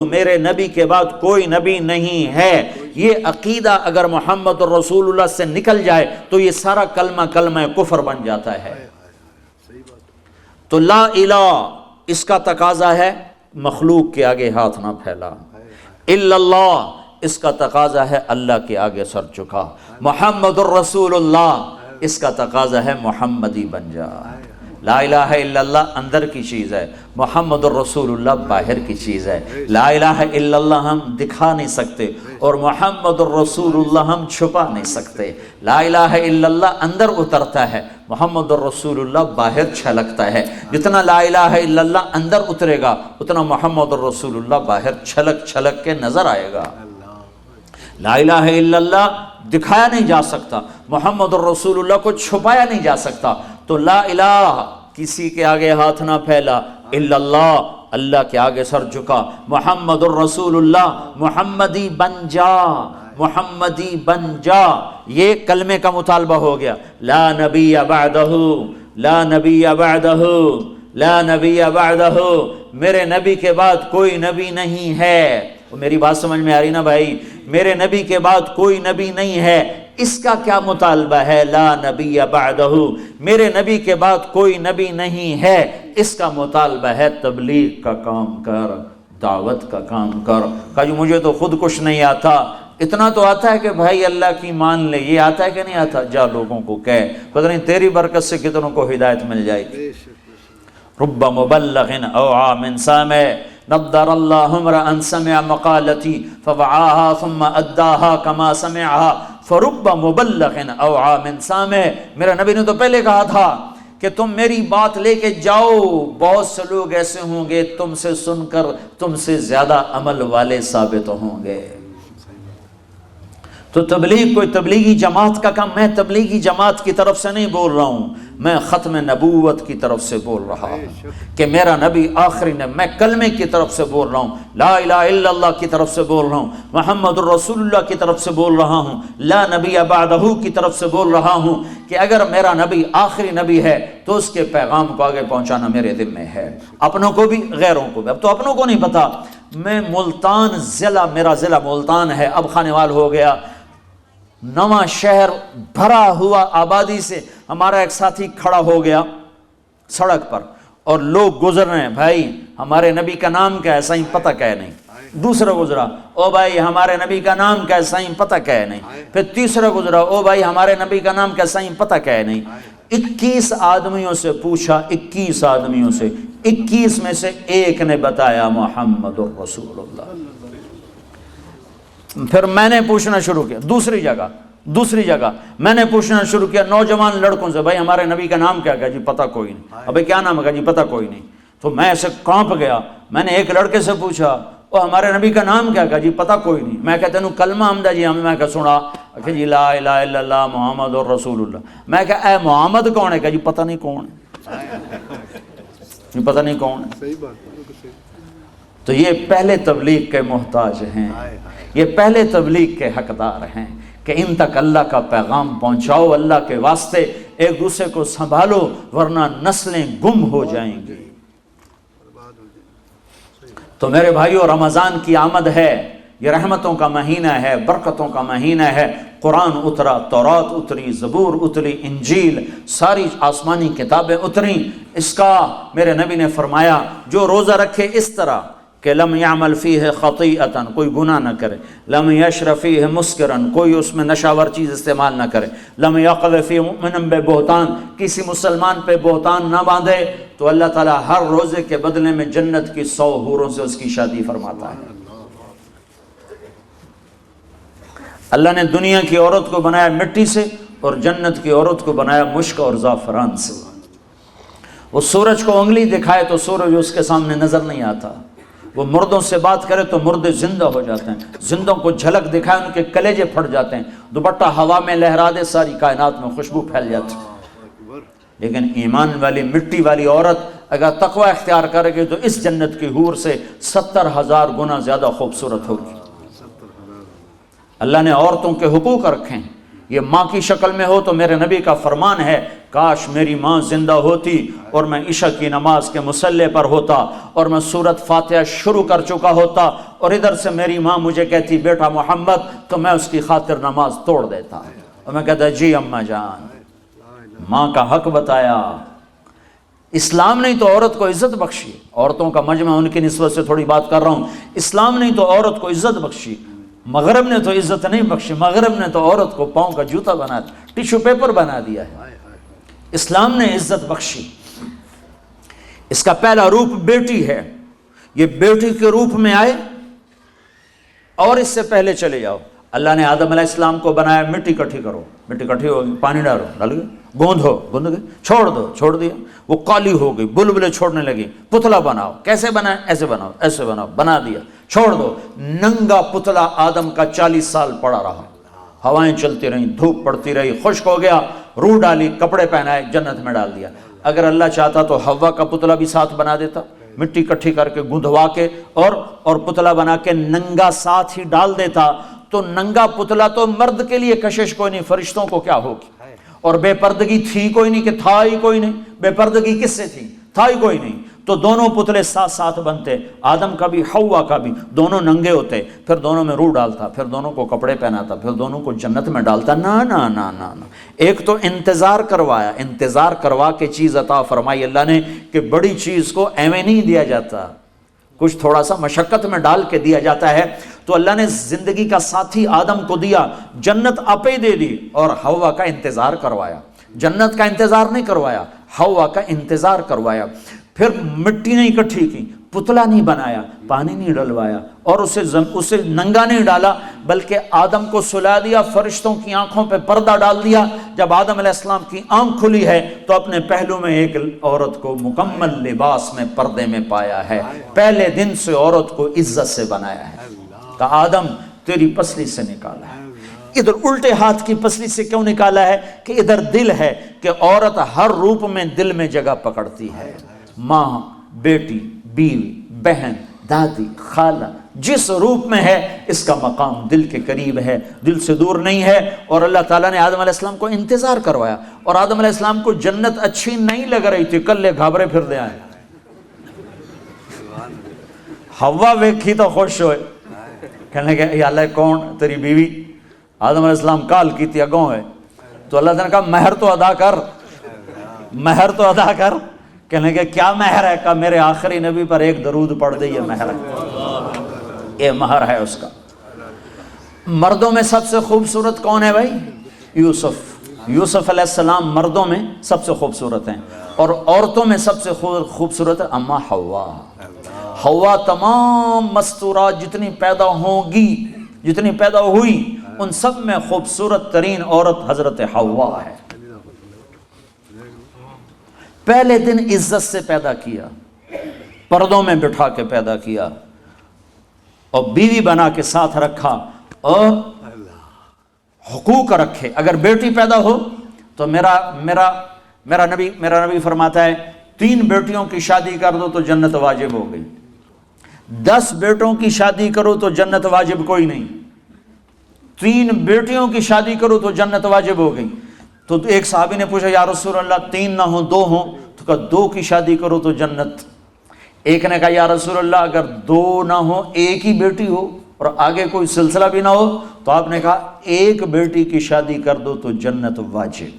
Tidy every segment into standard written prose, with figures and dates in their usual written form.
میرے نبی کے بعد کوئی نبی نہیں ہے، یہ عقیدہ اگر محمد رسول اللہ سے نکل جائے تو یہ سارا کلمہ کفر بن جاتا ہے۔ تو لا الہ اس کا تقاضا ہے مخلوق کے آگے ہاتھ نہ پھیلا، الا اللہ اس کا تقاضا ہے اللہ کے آگے سر جھکا، محمد الرسول اللہ اس کا تقاضا ہے محمدی بن جا۔ لا الہ الا اللہ اندر کی چیز ہے، محمد الرسول اللہ باہر کی چیز ہے۔ لا الہ الا اللہ ہم دکھا نہیں سکتے اور محمد الرسول اللہ ہم چھپا نہیں سکتے۔ لا الہ الا اللہ اندر اترتا ہے، محمد الرسول اللہ باہر چھلکتا ہے۔ جتنا لا الہ الا اللہ اندر اترے گا اتنا محمد الرسول اللہ باہر چھلک چھلک کے نظر آئے گا۔ لا الہ الا اللہ دکھایا نہیں جا سکتا، محمد الرسول اللہ کو چھپایا نہیں جا سکتا۔ تو لا الہ کسی کے آگے ہاتھ نہ پھیلا، الا اللہ اللہ کے آگے سر جھکا، محمد الرسول اللہ محمدی بن جا، محمدی بن جا۔ یہ کلمے کا مطالبہ ہو گیا، لا نبی بعدہ، لا نبی بعدہ، لا نبی بعدہ، میرے نبی کے بعد کوئی نبی نہیں ہے۔ میری بات سمجھ میں آ رہی نا بھائی؟ میرے نبی کے بعد کوئی نبی نہیں ہے، اس کا کیا مطالبہ ہے؟ لا نبی بعدہ، میرے نبی کے بعد کوئی نبی نہیں ہے، اس کا مطالبہ ہے تبلیغ کا کام کر، دعوت کا کام کر۔ کہا جی مجھے تو خود کچھ نہیں آتا، اتنا تو آتا ہے کہ بھائی اللہ کی مان لے، یہ آتا ہے کہ نہیں آتا؟ جا لوگوں کو کہہ، پتہ نہیں تیری برکت سے کتنوں کو ہدایت مل جائے گی۔ رب مبلغ اوعى من سامع نضر اللہ امرأ سمع مقالتی فوعاها ثم اداها كما سمعها فرب مبلغ اوعى من سامع۔ میرا نبی نے تو پہلے کہا تھا کہ تم میری بات لے کے جاؤ، بہت سے لوگ ایسے ہوں گے تم سے سن کر تم سے زیادہ عمل والے ثابت ہوں گے۔ تو تبلیغ کوئی تبلیغی جماعت کا کام، میں تبلیغی جماعت کی طرف سے نہیں بول رہا ہوں، میں ختم نبوت کی طرف سے بول رہا ہوں کہ میرا نبی آخری نے، میں کلمے کی طرف سے بول رہا ہوں، لا الہ الا اللہ کی طرف سے بول رہا ہوں، محمد الرسول اللہ کی طرف سے بول رہا ہوں، لا نبی بعدہ کی طرف سے بول رہا ہوں کہ اگر میرا نبی آخری نبی ہے تو اس کے پیغام کو آگے پہنچانا میرے ذمہ ہے، اپنوں کو بھی غیروں کو بھی۔ اب تو اپنوں کو نہیں پتا، میں ملتان ضلع، میرا ضلع ملتان ہے، اب خانیوال ہو گیا، نواں شہر بھرا ہوا آبادی سے ہمارا ایک ساتھی کھڑا ہو گیا سڑک پر اور لوگ گزر رہے ہیں، بھائی ہمارے نبی کا نام کیا ہے؟ سائیں پتہ کہے نہیں۔ دوسرا گزرا، او بھائی ہمارے نبی کا نام کیا ہے؟ سائیں پتہ کہے نہیں۔ پھر تیسرا گزرا، او بھائی ہمارے نبی کا نام کیا ہے؟ سائیں پتہ کہے نہیں۔ 21 آدمیوں سے پوچھا، 21 آدمیوں سے 21 میں سے ایک نے بتایا محمد الرسول اللہ۔ پھر میں نے پوچھنا شروع کیا، دوسری جگہ میں نے پوچھنا شروع کیا نوجوان لڑکوں سے، بھائی ہمارے نبی کا نام کیا ہے؟ جی پتہ کوئی نہیں۔ ابھی کیا نام ہے؟ جی پتہ کوئی نہیں۔ تو میں ایسے کانپ گیا، میں نے ایک لڑکے سے پوچھا، او ہمارے نبی کا نام کیا ہے؟ جی پتہ کوئی نہیں۔ میں کہتا ہوں کلمہ حمدہ جی ہمیں، میں کہا سنا کہ جی لا الہ الا اللہ محمد الرسول اللہ۔ میں کہا اے محمد کون ہے؟ کہ جی پتہ نہیں کون ہے، جی پتہ نہیں کون ہے۔ تو یہ پہلے تبلیغ کے محتاج ہیں، یہ پہلے تبلیغ کے حقدار ہیں کہ ان تک اللہ کا پیغام پہنچاؤ، اللہ کے واسطے ایک دوسرے کو سنبھالو ورنہ نسلیں گم ہو جائیں گی۔ تو میرے بھائیو، رمضان کی آمد ہے، یہ رحمتوں کا مہینہ ہے، برکتوں کا مہینہ ہے۔ قرآن اترا، تورات اتری، زبور اتری، انجیل، ساری آسمانی کتابیں اتریں۔ اس کا میرے نبی نے فرمایا جو روزہ رکھے اس طرح کہ لم یعمل فیہ خطیئۃ، کوئی گناہ نہ کرے، لم یشرب فیہ مسکرن، کوئی اس میں نشاور چیز استعمال نہ کرے، لم یقذف فیہ مؤمنا ببہتان، کسی مسلمان پہ بہتان نہ باندھے، تو اللہ تعالیٰ ہر روزے کے بدلے میں جنت کی 100 حوروں سے اس کی شادی فرماتا ہے۔ اللہ نے دنیا کی عورت کو بنایا مٹی سے اور جنت کی عورت کو بنایا مشک اور زعفران سے۔ وہ سورج کو انگلی دکھائے تو سورج اس کے سامنے نظر نہیں آتا، وہ مردوں سے بات کرے تو مردے زندہ ہو جاتے ہیں، زندوں کو جھلک دکھائے ان کے کلیجے پھٹ جاتے ہیں، دوپٹہ ہوا میں لہرا دے ساری کائنات میں خوشبو پھیل جاتی ہے۔ لیکن ایمان والی مٹی والی عورت اگر تقوی اختیار کرے گی تو اس جنت کی حور سے 70,000 گنا زیادہ خوبصورت ہوگی۔ اللہ نے عورتوں کے حقوق رکھے ہیں یہ ماں کی شکل میں ہو تو میرے نبی کا فرمان ہے کاش میری ماں زندہ ہوتی اور میں عشاء کی نماز کے مصلی پر ہوتا اور میں سورۃ فاتحہ شروع کر چکا ہوتا اور ادھر سے میری ماں مجھے کہتی بیٹا محمد، تو میں اس کی خاطر نماز توڑ دیتا اور میں کہتا جی اماں جان۔ ماں کا حق بتایا۔ اسلام نے تو عورت کو عزت بخشی، عورتوں کا مجمع ان کی نسبت سے تھوڑی بات کر رہا ہوں، اسلام نے تو عورت کو عزت بخشی، مغرب نے تو عزت نہیں بخشی، مغرب نے تو عورت کو پاؤں کا جوتا بنا دیا، ٹیشو پیپر بنا دیا ہے۔ اسلام نے عزت بخشی۔ اس کا پہلا روپ بیٹی ہے، یہ بیٹی کے روپ میں آئے، اور اس سے پہلے چلے جاؤ، اللہ نے آدم علیہ السلام کو بنایا مٹی اکٹھی کرو، مٹی اکٹھی ہوگی، پانی ڈالو، ڈال گئے، گوندھو، گوندھ گئے، چھوڑ دو، چھوڑ دیا، وہ کالی ہو گئی، بلبلے چھوڑنے لگی، پتلا بناؤ، کیسے بنائے؟ ایسے بناؤ، ایسے بناؤ، بنا دیا، چھوڑ دو، ننگا پتلا آدم کا 40 سال پڑا رہا، ہوائیں چلتی رہیں، دھوپ پڑتی رہی، خشک ہو گیا، روح ڈالی، کپڑے پہنائے، جنت میں ڈال دیا۔ اگر اللہ چاہتا تو حوا کا پتلا بھی ساتھ بنا دیتا، مٹی اکٹھی کر کے گندھوا کے اور پتلا بنا کے ننگا ساتھ ہی ڈال دیتا، تو ننگا پتلا تو مرد کے لیے کشش کوئی نہیں، فرشتوں کو کیا ہوگی؟ اور بے پردگی تھی کوئی نہیں کہ تھا ہی کوئی نہیں، بے پردگی کس سے تھی؟ تھا ہی کوئی نہیں، تو دونوں پتلے ساتھ ساتھ بنتے، آدم کا بھی حوا کا بھی، دونوں ننگے ہوتے، پھر دونوں میں روح ڈالتا، پھر دونوں کو کپڑے پہناتا، پھر دونوں کو جنت میں ڈالتا۔ نا نا نا نا نا، ایک تو انتظار کروایا، انتظار کروا کے چیز عطا فرمائی اللہ نے کہ بڑی چیز کو ایویں نہیں دیا جاتا، کچھ تھوڑا سا مشقت میں ڈال کے دیا جاتا ہے۔ تو اللہ نے زندگی کا ساتھی آدم کو دیا، جنت آپ ہی دے دی، اور حوا کا انتظار کروایا، جنت کا انتظار نہیں کروایا، حوا کا انتظار کروایا۔ پھر مٹی نہیں اکٹھی کی، پتلا نہیں بنایا، پانی نہیں ڈلوایا، اور اسے ننگا نہیں ڈالا، بلکہ آدم کو سلا دیا، فرشتوں کی آنکھوں پہ پردہ ڈال دیا۔ جب آدم علیہ السلام کی آنکھ کھلی ہے تو اپنے پہلو میں ایک عورت کو مکمل لباس میں پردے میں پایا ہے۔ پہلے دن سے عورت کو عزت سے بنایا ہے، کہا آدم تیری پسلی سے نکالا ہے۔ ادھر الٹے ہاتھ کی پسلی سے کیوں نکالا ہے؟ کہ ادھر دل ہے، کہ عورت ہر روپ میں دل میں جگہ پکڑتی ہے، ماں، بیٹی، بیوی، بہن، دادی، خالہ، جس روپ میں ہے اس کا مقام دل کے قریب ہے، دل سے دور نہیں ہے۔ اور اللہ تعالیٰ نے آدم علیہ السلام کو انتظار کروایا، اور آدم علیہ السلام کو جنت اچھی نہیں لگ رہی تھی، کلے گھابرے پھر دے آئے، حوا ویکھی تو خوش ہوئے، کہنے لگے یا اللہ کون تیری بیوی؟ آدم علیہ السلام کال کی تھی اگوں ہے، تو اللہ تعالیٰ نے کہا مہر تو ادا کر، مہر تو ادا کر۔ کہنے لگے کیا مہر ہے؟ کہا میرے آخری نبی پر ایک درود پڑھ دے، یہ مہر ہے، یہ مہر ہے اس کا۔ مردوں میں سب سے خوبصورت کون ہے بھائی؟ یوسف علیہ السلام مردوں میں سب سے خوبصورت ہیں، اور عورتوں میں سب سے خوبصورت ہے اماں حوا۔ حوا تمام مستورات جتنی پیدا ہوں گی، جتنی پیدا ہوئی، ان سب میں خوبصورت ترین عورت حضرت حوا ہے۔ پہلے دن عزت سے پیدا کیا، پردوں میں بٹھا کے پیدا کیا، اور بیوی بنا کے ساتھ رکھا، اور حقوق رکھے۔ اگر بیٹی پیدا ہو تو میرا نبی فرماتا ہے 3 بیٹیوں کی شادی کر دو تو جنت واجب ہو گئی، 10 بیٹوں کی شادی کرو تو جنت واجب کوئی نہیں، 3 بیٹیوں کی شادی کرو تو جنت واجب ہو گئی۔ تو ایک صحابی نے پوچھا یا رسول اللہ 3 نہ ہوں 2 ہوں؟ تو کہا 2 کی شادی کرو تو جنت۔ ایک نے کہا یا رسول اللہ اگر 2 نہ ہوں، ایک ہی بیٹی ہو اور آگے کوئی سلسلہ بھی نہ ہو، تو آپ نے کہا 1 بیٹی کی شادی کر دو تو جنت واجب۔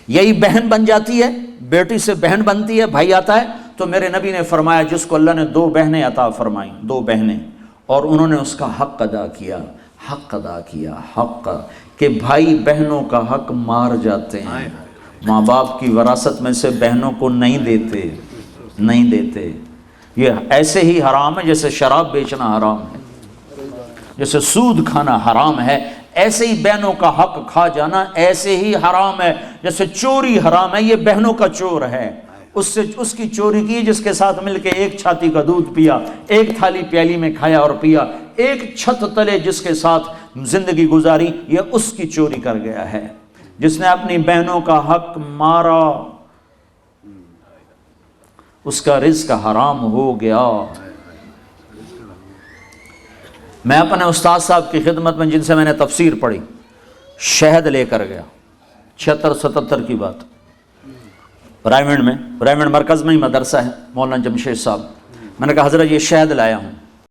یہی بہن بن جاتی ہے، بیٹی سے بہن بنتی ہے، بھائی آتا ہے۔ تو میرے نبی نے فرمایا جس کو اللہ نے 2 بہنیں عطا فرمائیں، 2 بہنیں، اور انہوں نے اس کا حق ادا کیا، حق ادا کیا، حق کہ بھائی بہنوں کا حق مار جاتے ہیں، ماں باپ کی وراثت میں سے بہنوں کو نہیں دیتے، نہیں دیتے۔ یہ ایسے ہی حرام ہے جیسے شراب بیچنا حرام ہے، جیسے سود کھانا حرام ہے، ایسے ہی بہنوں کا حق کھا جانا ایسے ہی حرام ہے، جیسے چوری حرام ہے۔ یہ بہنوں کا چور ہے، اس کی چوری کی جس کے ساتھ مل کے ایک چھاتی کا دودھ پیا، ایک تھالی پیالی میں کھایا اور پیا، ایک چھت تلے جس کے ساتھ زندگی گزاری، یہ اس کی چوری کر گیا ہے۔ جس نے اپنی بہنوں کا حق مارا اس کا رزق حرام ہو گیا۔ میں اپنے استاد صاحب کی خدمت میں جن سے میں نے تفسیر پڑھی، شہد لے کر گیا، 76-77 کی بات، رائمنڈ مرکز میں ہی مدرسہ ہے، مولانا جمشید صاحب. میں نے کہا حضرت یہ شہد لایا ہوں.